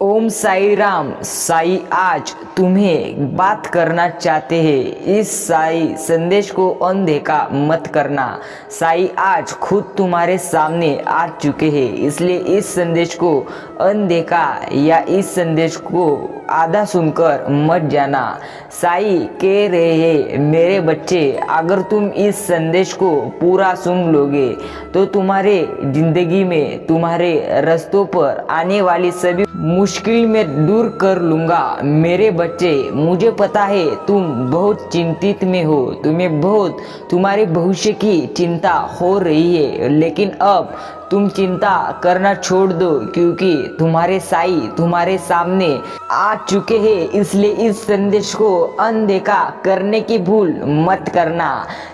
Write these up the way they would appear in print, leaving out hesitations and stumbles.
ओम साई राम। साई आज तुम्हें बात करना चाहते हैं। इस साई संदेश को अनदेखा मत करना। साई आज खुद तुम्हारे सामने आ चुके हैं, इसलिए इस संदेश को अनदेखा या इस संदेश को आधा सुनकर मत जाना। साई कह रहे हैं, मेरे बच्चे, अगर तुम इस संदेश को पूरा सुन लोगे तो तुम्हारे जिंदगी में तुम्हारे रास्तों पर आने वाली सभी मुश्किल में दूर कर लूंगा। मेरे बच्चे, मुझे पता है तुम बहुत चिंतित में हो, तुम्हें बहुत तुम्हारे भविष्य की चिंता हो रही है, लेकिन अब तुम चिंता करना छोड़ दो क्योंकि तुम्हारे साई तुम्हारे सामने आ चुके हैं। इसलिए इस संदेश को अनदेखा करने की भूल मत करना।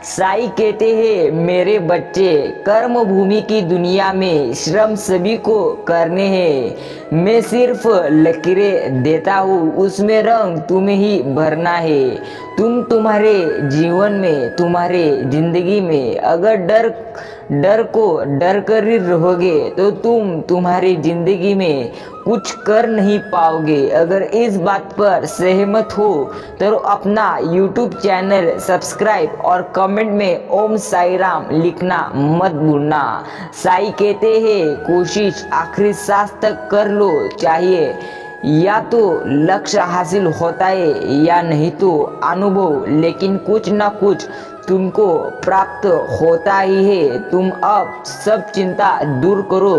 साई कहते हैं, मेरे बच्चे, कर्म भूमि की दुनिया में श्रम सभी को करने हैं। मैं सिर्फ लकीरें देता हूँ, उसमें रंग तुम्हें ही भरना है। तुम तुम्हारे जीवन में, तुम्हारे जिंदगी में अगर डर को डर कर ही रहोगे तो तुम तुम्हारी जिंदगी में कुछ कर नहीं पाओगे। अगर इस बात पर सहमत हो तो अपना YouTube चैनल सब्सक्राइब और कमेंट में ओम साई राम लिखना मत भूलना। साई कहते हैं, कोशिश आखिरी सांस तक कर लो। चाहिए या तो लक्ष्य हासिल होता है या नहीं तो अनुभव, लेकिन कुछ ना कुछ तुमको प्राप्त होता ही है। तुम अब सब चिंता दूर करो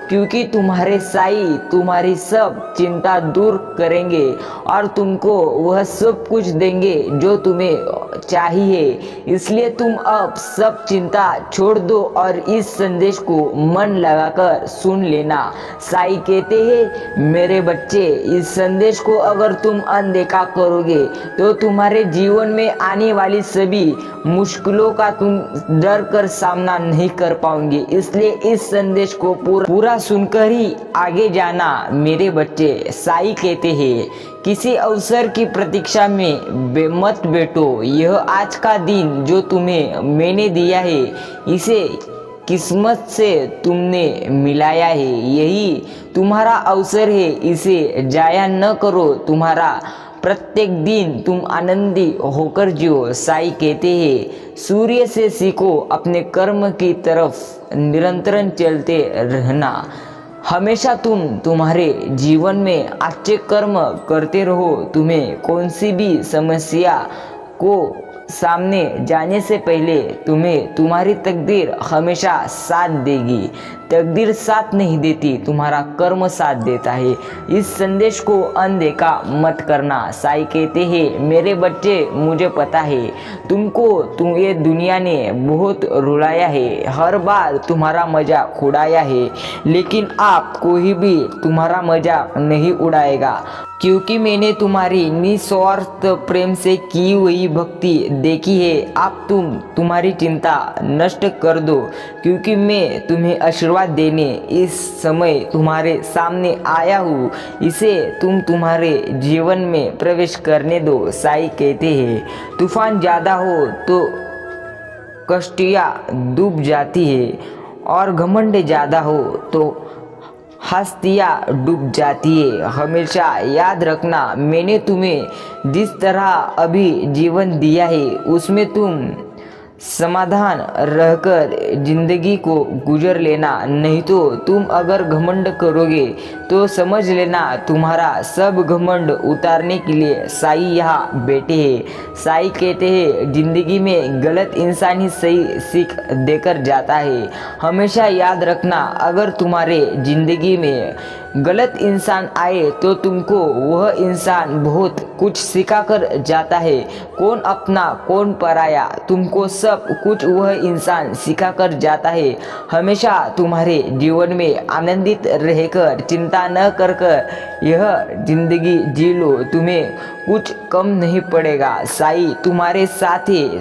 क्योंकि तुम्हारे साई तुम्हारी सब चिंता दूर करेंगे और तुमको वह सब कुछ देंगे जो तुम्हें चाहिए। इसलिए तुम अब सब चिंता छोड़ दो और इस संदेश को मन लगाकर सुन लेना। साई कहते हैं, मेरे बच्चे, इस संदेश को अगर तुम अनदेखा करोगे तो तुम्हारे जीवन में आने वाली सभी मुश्किलों का तुम डर कर सामना नहीं कर पाओगे। इसलिए इस संदेश को पूरा सुनकर ही आगे जाना। मेरे बच्चे, साई कहते हैं, किसी अवसर की प्रतीक्षा में मत बैठो। यह आज का दिन जो तुम्हें मैंने दिया है, इसे किस्मत से तुमने मिलाया है। यही तुम्हारा अवसर है, इसे जाया न करो। तुम्हारा प्रत्येक दिन तुम आनंदी होकर जियो। साई कहते हैं, सूर्य से सीखो, अपने कर्म की तरफ निरंतर चलते रहना। हमेशा तुम तुम्हारे जीवन में अच्छे कर्म करते रहो। तुम्हें कौन सी भी समस्या को सामने जाने से पहले तुम्हें तुम्हारी तकदीर हमेशा साथ देगी। तकदीर साथ नहीं देती, तुम्हारा कर्म साथ देता है। इस संदेश को अनदेखा मत करना। साई कहते हैं, मेरे बच्चे, मुझे पता है तुम ये दुनिया ने बहुत रुलाया है, हर बार तुम्हारा मजाक उड़ाया है, लेकिन आप कोई भी तुम्हारा मजाक नहीं उड़ाएगा क्योंकि मैंने तुम्हारी निस्वार्थ प्रेम से की हुई भक्ति देखी है। अब तुम्हारी चिंता नष्ट कर दो क्योंकि मैं तुम्हें आशीर्वाद देने इस समय तुम्हारे सामने आया हूँ। इसे तुम तुम्हारे जीवन में प्रवेश करने दो। साई कहते हैं, तूफान ज़्यादा हो तो कश्तियाँ डूब जाती है और घमंड ज़्यादा हो तो हस्तियाँ डूब जाती है। हमेशा याद रखना, मैंने तुम्हें जिस तरह अभी जीवन दिया है उसमें तुम समाधान रहकर जिंदगी को गुजर लेना। नहीं तो तुम अगर घमंड करोगे तो समझ लेना तुम्हारा सब घमंड उतारने के लिए साई यहाँ बैठे हैं। साई कहते हैं, जिंदगी में गलत इंसान ही सही सीख देकर जाता है। हमेशा याद रखना, अगर तुम्हारे जिंदगी में गलत इंसान आए तो तुमको वह इंसान बहुत कुछ सिखा कर जाता है। कौन अपना कौन पराया, तुमको सब कुछ वह इंसान सिखा कर जाता है। हमेशा तुम्हारे जीवन में आनंदित रहकर चिंता न कर यह जिंदगी जी लो, तुम्हें कुछ कम नहीं पड़ेगा। साई तुम्हारे साथ है।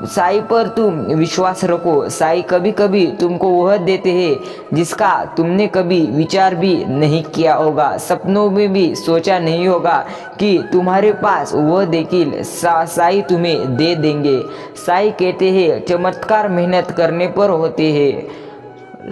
साई पर तुम विश्वास रखो। साई कभी कभी तुमको वह देते हैं जिसका तुमने कभी विचार भी नहीं किया होगा, सपनों में भी सोचा नहीं होगा कि तुम्हारे पास वह देखिल साई तुम्हें दे देंगे। साई कहते हैं, चमत्कार मेहनत करने पर होते हैं।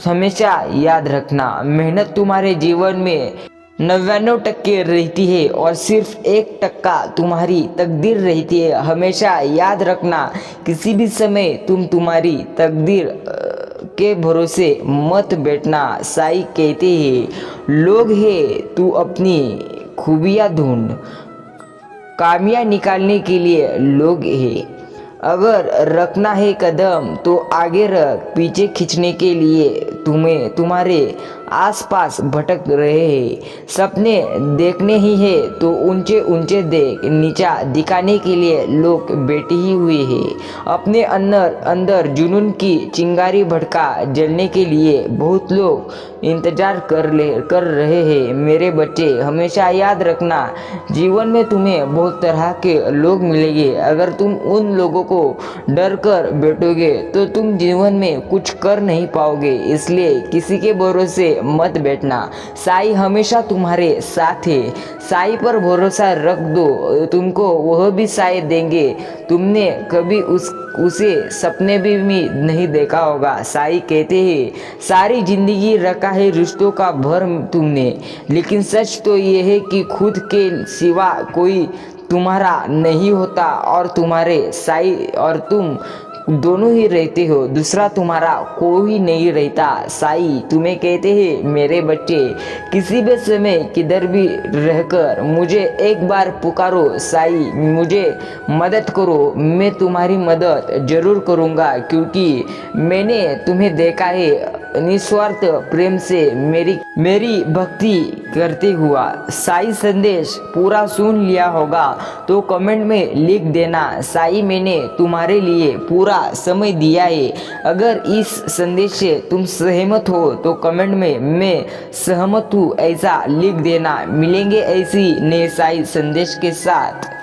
हमेशा याद रखना, मेहनत तुम्हारे जीवन में 99% रहती है और सिर्फ 1% तुम्हारी तकदीर रहती है। हमेशा याद रखना, किसी भी समय तुम तुम्हारी तकदीर के भरोसे मत बैठना। साईं कहते हैं, लोग हैं तू अपनी खूबियाँ ढूंढ, कामियाँ निकालने के लिए लोग हैं। अगर रखना है कदम तो आगे रख, पीछे खींचने के लिए तुम्हें तुम्हारे आसपास भटक रहे हैं। सपने देखने ही है तो ऊंचे ऊंचे देख, नीचा दिखाने के लिए लोग बैठे ही हुए हैं। अपने अंदर अंदर जुनून की चिंगारी भड़का, जलने के लिए बहुत लोग इंतजार कर रहे हैं। मेरे बच्चे, हमेशा याद रखना, जीवन में तुम्हें बहुत तरह के लोग मिलेंगे। अगर तुम उन लोगों को डर कर बैठोगे तो तुम जीवन में कुछ कर नहीं पाओगे। इसलिए किसी के भरोसे मत बैठना। साईं हमेशा तुम्हारे साथ है। साईं पर भरोसा रख दो, तुमको वह भी साईं देंगे। तुमने कभी उसे सपने भी नहीं देखा होगा। साईं कहते हैं, सारी जिंदगी रखा है रिश्तों का भर तुमने, लेकिन सच तो ये है कि खुद के सिवा कोई तुम्हारा नहीं होता और तुम्हारे साईं और तुम दोनों ही रहते हो, दूसरा तुम्हारा कोई नहीं रहता। साईं तुम्हें कहते हैं, मेरे बच्चे, किसी भी समय किधर भी रहकर मुझे एक बार पुकारो, साईं मुझे मदद करो, मैं तुम्हारी मदद जरूर करूँगा, क्योंकि मैंने तुम्हें देखा है निस्वार्थ प्रेम से मेरी भक्ति करते हुआ। साईं संदेश पूरा सुन लिया होगा तो कमेंट में लिख देना, साईं मैंने तुम्हारे लिए पूरा समय दिया है। अगर इस संदेश से तुम सहमत हो तो कमेंट में मैं सहमत हूँ ऐसा लिख देना। मिलेंगे ऐसी नए साईं संदेश के साथ।